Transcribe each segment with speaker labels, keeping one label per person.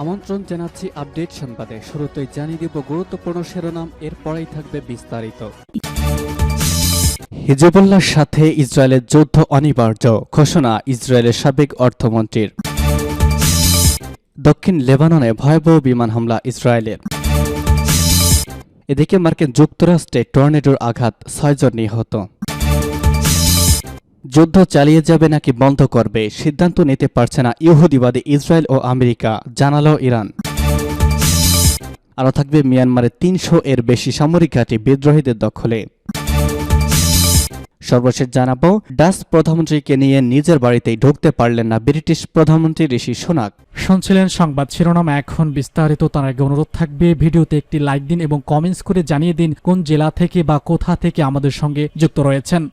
Speaker 1: আমন্ত্রণ জানাচ্ছি আপডেট সংবাদে। শুরুতেই জানিয়ে দিব গুরুত্বপূর্ণ শিরোনাম, এরপরেই থাকবে বিস্তারিত। হিজবুল্লাহর সাথে ইসরায়েলের যুদ্ধ অনিবার্য, ঘোষণা ইসরায়েলের সাবেক অর্থমন্ত্রীর। দক্ষিণ লেবাননে ভয়াবহ বিমান হামলা ইসরায়েলের। এদিকে মার্কিন যুক্তরাষ্ট্রে টর্নেডোর আঘাত, 6 জন নিহত। যুদ্ধ চালিয়ে যাবে নাকি বন্ধ করবে, সিদ্ধান্ত নিতে পারছে না ইহুদিবাদী ইসরায়েল ও আমেরিকা, জানালো ইরান। আরও থাকবে মিয়ানমারে 300 এর বেশি সামরিক ঘাঁটি বিদ্রোহীদের দখলে। সর্বশেষ জানাবো, ডাচ প্রধানমন্ত্রীকে নিয়ে নিজের বাড়িতেই ঢুকতে পারলেন না ব্রিটিশ প্রধানমন্ত্রী ঋষি সুনাক।
Speaker 2: শুনছিলেন সংবাদ শিরোনাম, এখন বিস্তারিত। তার আগে অনুরোধ থাকবে ভিডিওতে একটি লাইক দিন এবং কমেন্টস করে জানিয়ে দিন কোন জেলা থেকে বা কোথা থেকে আমাদের সঙ্গে যুক্ত রয়েছেন।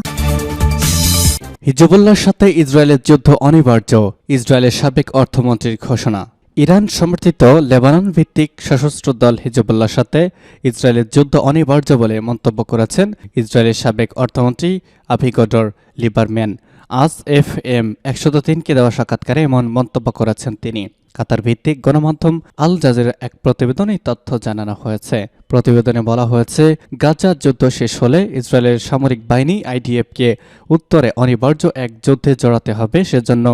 Speaker 1: হিজবুল্লাহর সাথে ইসরায়েলের যুদ্ধ অনিবার্য, ইসরায়েলের সাবেক অর্থমন্ত্রীর ঘোষণা। ইরান সমর্থিত লেবানন ভিত্তিক সশস্ত্র দল হিজবুল্লাহর সাথে ইসরায়েলের যুদ্ধ অনিবার্য বলে মন্তব্য করেছেন ইসরায়েলের সাবেক অর্থমন্ত্রী আভিগডর লিবারম্যান। আজ FM 103কে দেওয়া সাক্ষাৎকারে এমন মন্তব্য করেছেন তিনি। কাতার ভিত্তিক গণমাধ্যম আল জাজিরার এক প্রতিবেদনে তথ্য জানানো হয়েছে। প্রতিবেদনে বলা হয়েছে, গাজার যুদ্ধ শেষ হলে ইসরায়েলের সামরিক বাহিনী IDFকে উত্তরে অনিবার্য এক যুদ্ধে জড়াতে হবে, সেজন্য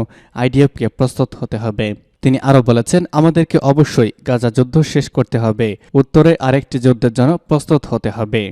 Speaker 1: IDFকে প্রস্তুত হতে হবে। তিনি আরও বলেছেন, আমাদেরকে অবশ্যই গাজা যুদ্ধ শেষ করতে হবে, উত্তরে আরেকটি যুদ্ধের জন্য প্রস্তুত হতে হবে।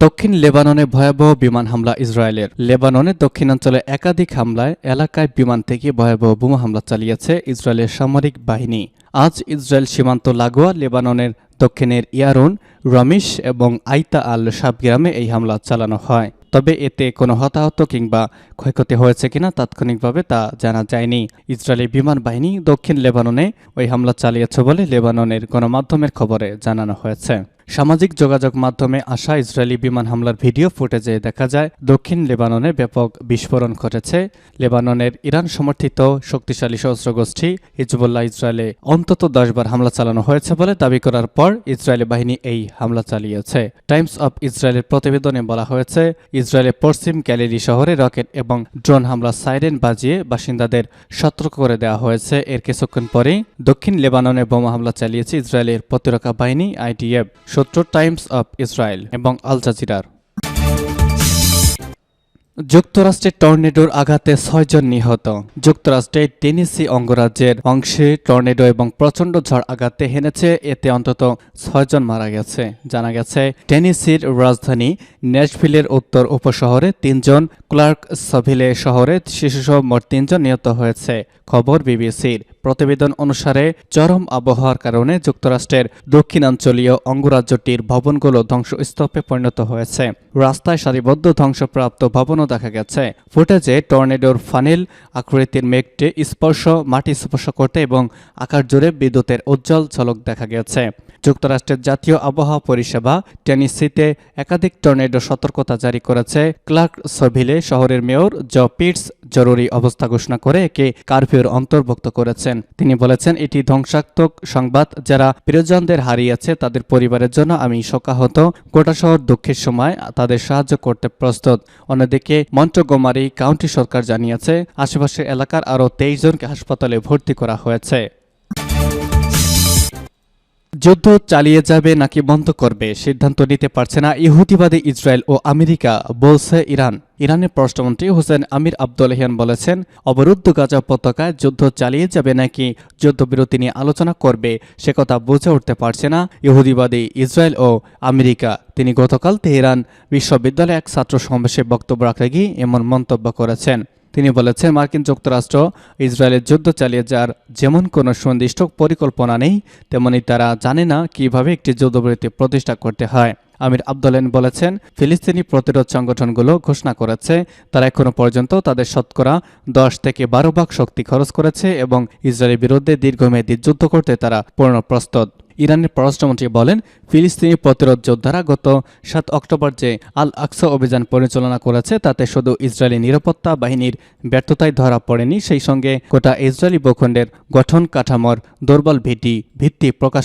Speaker 1: দক্ষিণ লেবাননে ভয়াবহ বিমান হামলা ইসরায়েলের। লেবাননের দক্ষিণাঞ্চলে একাধিক হামলায় এলাকায় বিমান থেকে ভয়াবহ বোমা হামলা চালিয়েছে ইসরায়েলের সামরিক বাহিনী। আজ ইসরায়েল সীমান্ত লাগোয়া লেবাননের দক্ষিণের ইয়ারুন, রমিশ এবং আইতা আল শাব গ্রামে এই হামলা চালানো হয়। তবে এতে কোনো হতাহত কিংবা ক্ষয়ক্ষতি হয়েছে কিনা তাৎক্ষণিকভাবে তা জানা যায়নি। ইসরায়েলি বিমান বাহিনী দক্ষিণ লেবাননে ওই হামলা চালিয়েছে বলে লেবাননের গণমাধ্যমের খবরে জানানো হয়েছে। সামাজিক যোগাযোগ মাধ্যমে আসা ইসরায়েলি বিমান হামলার ভিডিও ফুটেজে দেখা যায় দক্ষিণ লেবাননে ব্যাপক বিস্ফোরণ ঘটেছে। লেবাননের ইরান সমর্থিত শক্তিশালী সশস্ত্র গোষ্ঠী হিজবুল্লাহ ইসরায়েলে অন্তত 10 বার হামলা চালানো হয়েছে বলে দাবি করার পর ইসরায়েলি বাহিনী এই হামলা চালিয়েছে। টাইমস অব ইসরায়েলের প্রতিবেদনে বলা হয়েছে, ইসরায়েলের পশ্চিম গ্যালিলি শহরে রকেট এবং ড্রোন হামলা সাইরেন বাজিয়ে বাসিন্দাদের সতর্ক করে দেওয়া হয়েছে। এর কিছুক্ষণ পরেই দক্ষিণ লেবাননে বোমা হামলা চালিয়েছে ইসরায়েলের প্রতিরক্ষা বাহিনী IDF। সূত্র টাইমস অব ইসরায়েল এবং আল জাজিরার। যুক্তরাষ্ট্রের টর্নেডোর আঘাতে 6 জন নিহত। যুক্তরাষ্ট্রের টেনেসি অঙ্গরাজ্যের অংশে টর্নেডো এবং প্রচণ্ড ঝড় আঘাতে হেনেছে, এতে অন্তত 6 জন মারা গেছে। জানা গেছে, টেনেসির রাজধানী ন্যাশভিলের উত্তর উপশহরে 3 জন, ক্লার্কসভিলে শহরে শিশুসহ মোট 3 জন নিহত হয়েছে। খবর বিবিসির। প্রতিবেদন অনুসারে চরম আবহাওয়ার কারণে যুক্তরাষ্ট্রের দক্ষিণাঞ্চলীয় অঙ্গরাজ্যটির ভবনগুলো ধ্বংসস্তূপে পরিণত হয়েছে। রাস্তায় সারিবদ্ধ ধ্বংসপ্রাপ্ত ভবনও দেখা গেছে। ফুটেজে টর্নেডোর ফানেল আকৃতির মেঘটি মাটি স্পর্শ করতে এবং আকার জুড়ে বিদ্যুতের উজ্জ্বল ঝলক দেখা গেছে। যুক্তরাষ্ট্রের জাতীয় আবহাওয়া পরিষেবা টেনেসিতে একাধিক টর্নেডো সতর্কতা জারি করেছে। ক্লার্কসভিলে শহরের মেয়র জ পিটস জরুরি অবস্থা ঘোষণা করে একে কারফিউর অন্তর্ভুক্ত করেছেন। তিনি বলেছেন, এটি ধ্বংসাত্মক সংবাদ। যারা প্রিয়জনদের হারিয়েছে তাদের পরিবারের জন্য আমি শোকাহত। গোটা শহর দুঃখের সময় তাদের সাহায্য করতে প্রস্তুত। অন্যদিকে মন্টগোমারি কাউন্টি সরকার জানিয়েছে, আশেপাশের এলাকার আরও 23 জনকে হাসপাতালে ভর্তি করা হয়েছে। যুদ্ধ চালিয়ে যাবে নাকি বন্ধ করবে, সিদ্ধান্ত নিতে পারছে না ইহুদিবাদী ইসরায়েল ও আমেরিকা, বলছে ইরান। ইরানের পররাষ্ট্রমন্ত্রী হোসেন আমির আবদুল্লাহিয়ান বলেছেন, অবরুদ্ধ গাজা উপত্যকায় যুদ্ধ চালিয়ে যাবে নাকি যুদ্ধবিরতি নিয়ে আলোচনা করবে সে কথা বুঝে উঠতে পারছে না ইহুদিবাদী ইসরায়েল ও আমেরিকা। তিনি গতকাল তেহরান বিশ্ববিদ্যালয়ে এক ছাত্র সমাবেশে বক্তব্য রাখতে গিয়ে এমন মন্তব্য করেছেন। তিনি বলেছেন, মার্কিন যুক্তরাষ্ট্র ইসরায়েলের যুদ্ধ চালিয়ে যাওয়ার যেমন কোনো সুনির্দিষ্ট পরিকল্পনা নেই, তেমনি তারা জানে না কিভাবে একটি যুদ্ধবিরতি প্রতিষ্ঠা করতে হয়। আমির আবদুল্লাহিয়ান বলেছেন, ফিলিস্তিনি প্রতিরোধ সংগঠনগুলো ঘোষণা করেছে তারা এখনো পর্যন্ত তাদের শতকরা 10 থেকে 12 ভাগ শক্তি খরচ করেছে এবং ইসরায়েলের বিরুদ্ধে দীর্ঘমেয়াদী যুদ্ধ করতে তারা পূর্ণ প্রস্তুত। ইরানের পররাষ্ট্রমন্ত্রী বলেন, ফিলিস্তিনি প্রতিরোধ যোদ্ধারা গত 7 অক্টোবর যে আল আকসা অভিযান পরিচালনা করেছে তাতে শুধু ইসরায়েলি নিরাপত্তা বাহিনীর ব্যর্থতায় ধরা পড়েনি, সেই সঙ্গে গোটা ইসরায়েলি ভূখণ্ডের গঠন কাঠামোর দুর্বল ভিত্তি প্রকাশ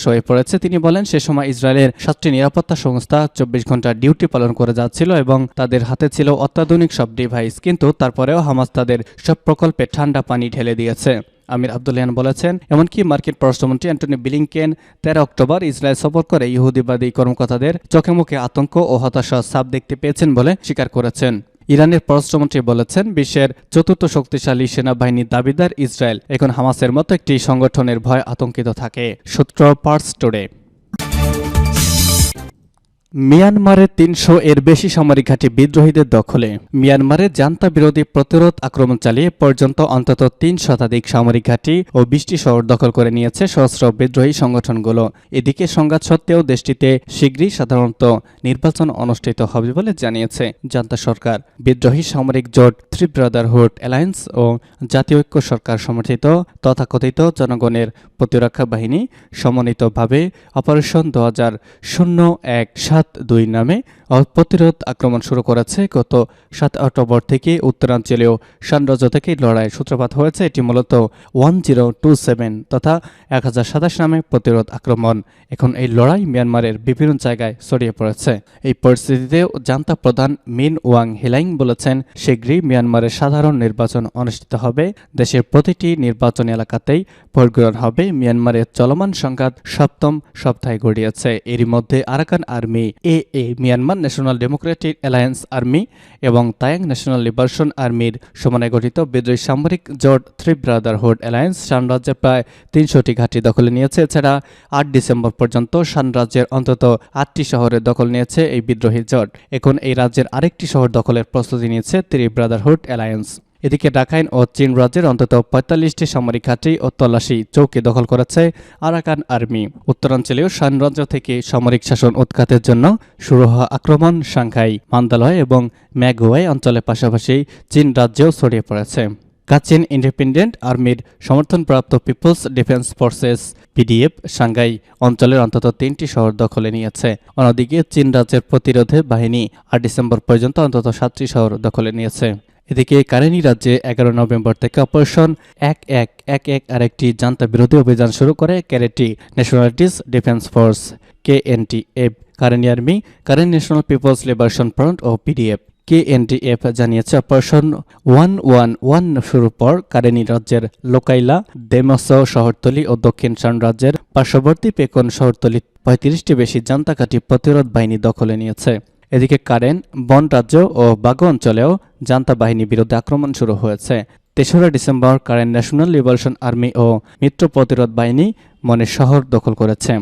Speaker 1: হয়ে পড়েছে। তিনি বলেন, সে সময় ইসরায়েলের 7টি নিরাপত্তা সংস্থা 24 ঘন্টা ডিউটি পালন করে যাচ্ছিল এবং তাদের হাতে ছিল অত্যাধুনিক সব ডিভাইস, কিন্তু তারপরেও হামাস তাদের সব প্রকল্পে ঠান্ডা পানি ঢেলে দিয়েছে। আমির আব্দুল্লাহিয়ান বলেছেন, এমনকি মার্কিন পররাষ্ট্রমন্ত্রী অ্যান্টনি ব্লিংকেন 13 অক্টোবর ইসরায়েল সফর করে ইহুদিবাদী কর্মকর্তাদের চোখে মুখে আতঙ্ক ও হতাশার ছাপ দেখতে পেয়েছেন বলে স্বীকার করেছেন। ইরানের পররাষ্ট্রমন্ত্রী বলেছেন, বিশ্বের চতুর্থ শক্তিশালী সেনাবাহিনীর দাবিদার ইসরায়েল এখন হামাসের মতো একটি সংগঠনের ভয়ে আতঙ্কিত থাকে। সূত্র পার্স টুডে। মিয়ানমারের 300 এর বেশি সামরিক ঘাঁটি বিদ্রোহীদের দখলে। মিয়ানমারে জান্তা বিরোধী প্রতিরোধ আক্রমণ চালিয়ে পর্যন্ত অন্তত 3 শতাধিক সামরিক ঘাঁটি ও 20টি শহর দখল করে নিয়েছে সশস্ত্র বিদ্রোহী সংগঠনগুলো। এদিকে সংঘাত সত্ত্বেও দেশটিতে শীঘ্রই সাধারণত নির্বাচন অনুষ্ঠিত হবে বলে জানিয়েছে জান্তা সরকার। বিদ্রোহী সামরিক জোট থ্রি ব্রাদারহুড অ্যালায়েন্স ও জাতীয় ঐক্য সরকার সমর্থিত তথাকথিত জনগণের প্রতিরক্ষা বাহিনী সমন্বিতভাবে অপারেশন 2001-72 নামে প্রতিরোধ আক্রমণ শুরু করেছে। গত 7 অক্টোবর থেকে উত্তরাঞ্চলীয় শান রাজ্য থেকে লড়াইয়ের সূত্রপাত হয়েছে। এটি মূলত 1027 তথা 1027 নামে প্রতিরোধ আক্রমণ। এখন এই লড়াই মিয়ানমারের বিভিন্ন জায়গায় ছড়িয়ে পড়েছে। এই পরিস্থিতিতে জান্তা প্রধান মিন ওয়াং হেলাইং বলেছেন, শীঘ্রই মিয়ানমারের সাধারণ নির্বাচন অনুষ্ঠিত হবে। দেশের প্রতিটি নির্বাচনী এলাকাতেই ভোট গ্রহণ হবে। মিয়ানমারের চলমান সংঘাত 7ম সপ্তাহে গড়িয়েছে। এরই মধ্যে Arakan army AA, Myanmar national democratic alliance army এবং তায়াং ন্যাশনাল লিবারেশন আর্মির সমন্বয়ে গঠিত বিদ্রোহী সামরিক জোট থ্রি ব্রাদারহুড অ্যালায়েন্স শান রাজ্যের প্রায় 300টি ঘাঁটি দখলে নিয়েছে। এছাড়া 8 ডিসেম্বর পর্যন্ত শান রাজ্যের অন্তত 8টি শহরের দখল নিয়েছে এই বিদ্রোহী জোট। এখন এই রাজ্যের আরেকটি শহর দখলের প্রস্তুতি নিয়েছে থ্রি ব্রাদারহুড অ্যালায়েন্স। এদিকে রাখাইন ও চীন রাজ্যের অন্তত 45টি সামরিক ঘাঁটি ও তল্লাশি চৌকি দখল করেছে আরাকান আর্মি। উত্তরাঞ্চলীয় শান রাজ্য থেকে সামরিক শাসন উৎখাতের জন্য শুরু হওয়া আক্রমণ সাংহাই, মান্দালয় এবং ম্যাগুয়াই অঞ্চলের পাশাপাশি চীন রাজ্যেও ছড়িয়ে পড়েছে। কাচিন ইন্ডিপেন্ডেন্ট আর্মির সমর্থনপ্রাপ্ত পিপলস ডিফেন্স ফোর্সেস পিডিএফ সাংহাই অঞ্চলের অন্তত 3টি শহর দখলে নিয়েছে। অন্যদিকে চীন রাজ্যের প্রতিরোধে বাহিনী 8 ডিসেম্বর পর্যন্ত অন্তত 7টি শহর দখলে নিয়েছে। এদিকে কারেনি রাজ্যে 11 নভেম্বর থেকে অপারেশন 1111 আরেকটি জান্তা বিরোধী অভিযান শুরু করে Karenni nationalities defence force KNTF, Karenni army, Karen national people's liberation front ও পিডিএফ। কেএনটিএফ জানিয়েছে, অপারেশন 111 শুরুর পর কারেনি রাজ্যের লোকাইলা, দেমস শহরতলি ও দক্ষিণ শান রাজ্যের পার্শ্ববর্তী পেকন শহরতলি 35টি বেশি জান্তা ঘাঁটি প্রতিরোধ বাহিনী দখলে নিয়েছে। এদিকে কারেন, বন রাজ্য ও বাগো অঞ্চলেও জান্তা বাহিনী বিরুদ্ধে আক্রমণ শুরু হয়েছে। 3রা December Karen national liberation army ও মিত্র প্রতিরোধ বাহিনী মনের শহর দখল করেছে।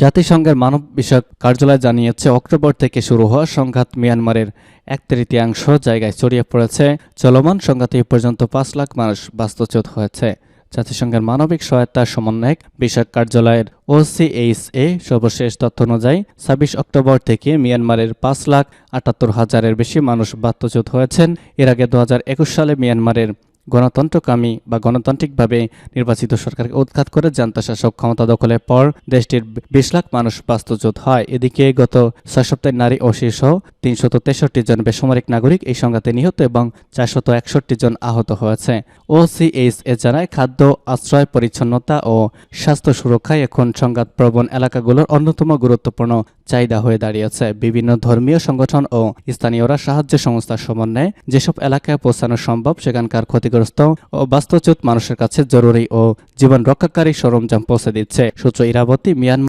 Speaker 1: জাতিসংঘের মানব বিষয়ক কার্যালয় জানিয়েছে, অক্টোবর থেকে শুরু হওয়া সংঘাত মিয়ানমারের 1/3 জায়গায় ছড়িয়ে পড়েছে। চলমান সংঘাতে এ পর্যন্ত 5 লাখ মানুষ বাস্তুচ্যুত হয়েছে। জাতিসংঘের মানবিক সহায়তা সমন্বয়ক বিষয়ক কার্যালয়ের OCHA সর্বশেষ তথ্য অনুযায়ী 26 অক্টোবর থেকে মিয়ানমারের 5,78,000-এর বেশি মানুষ বাস্তুচ্যুত হয়েছেন। এর আগে 2021 সালে মিয়ানমারের গণতন্ত্রকামী বা গণতান্ত্রিকভাবে নির্বাচিত সরকারকে উৎখাত করে জান্তা শাসক ক্ষমতা দখলের পর দেশটির 20 লাখ মানুষ বাস্তুচ্যুত হয়। এদিকে গত 6 সপ্তাহে নারী ও শিশু 363 জন বেসামরিক নাগরিক এই সংঘাতে নিহত এবং 461 জন আহত হয়েছে। OCHA জানায়, খাদ্য, আশ্রয়, পরিচ্ছন্নতা ও স্বাস্থ্য সুরক্ষায় এখন সংঘাত প্রবণ এলাকাগুলোর অন্যতম গুরুত্বপূর্ণ চাহিদা হয়ে দাঁড়িয়েছে। বিভিন্ন ধর্মীয় সংগঠন ও স্থানীয়রা সাহায্য সংস্থার সমন্বয়ে যেসব এলাকায় পৌঁছানো সম্ভব সেখানকার ক্ষতিগ্রস্ত ও বাস্তুচ্যুত মানুষের কাছে জরুরি ও জীবন রক্ষাকারী সরঞ্জাম পৌঁছে দিচ্ছে। সূত্র ইরাবতী, মিয়ানমার।